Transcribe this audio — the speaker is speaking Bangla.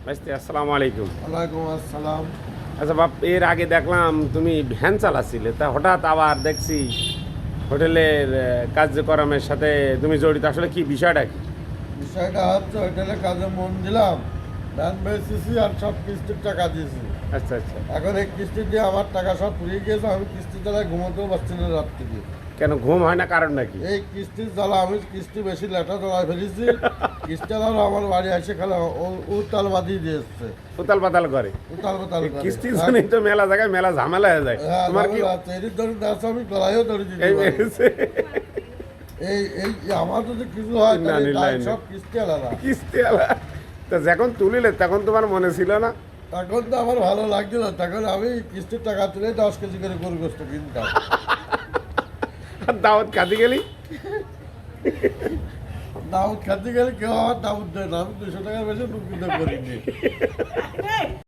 ভাইস্তে আসসালামু আলাইকুম। ওয়ালাইকুম আসসালাম। আচ্ছা বাপ, এর আগে দেখলাম তুমি ভ্যান চালাচ্ছিলে, তা হঠাৎ আবার দেখছি হোটেলের কার্যক্রমের সাথে তুমি জড়িত। আসলে কি বিষয়টা কি? বিষয়টা হচ্ছে হোটেলে কাজে মন দিলাম, ভ্যান বেচেছি আর সব কিস্তির টাকা দিয়েছি। আচ্ছা আচ্ছা। এখন এই কিস্তি দিয়ে আমার টাকা সব ফুরিয়ে গিয়েছে, আমি কিস্তি দ্বারা ঘুমোতেও পারছি না রাত থেকে। কেন ঘুম হয় না, কারণ নাকি? এই কিস্তির জ্বালা আমি কিস্তি বেশি লেটা জ্বালায় ফেলেছি। কিস্তিওয়ালারা আমার বাড়ি এসে খেলে উতাল বাঁধিয়ে দিয়ে এসছে, উতাল পাতাল করে। উতাল পাতাল করে। কিস্তির জন্যই তো মেলা জায়গায় মেলা ঝামেলা হয়ে যায়। হ্যাঁ, তোমার কি এর ধরে দেখছো আমি গলায়ও ধরে দিতে এই পারি। মেরেছে? এই এই আমার যদি কিছু হয় না, তাহলে নিলাই দায় না। সব কিস্তিওয়ালারা। কিস্তি আলা, তা যখন তুলিলে তখন তোমার মনে ছিল না? তখন তো আমার ভালো লাগছিল, তখন আমি কিস্তির টাকা তুলে 10 কেজি করে গরু গোস্ত কিনতাম। আর দাওয়াত কাজে গেলি? দাউদ খাতে গেলে কেউ আমার দাউদ দেয় না, আমি 200 টাকা বেশি নুকিতে করিনি।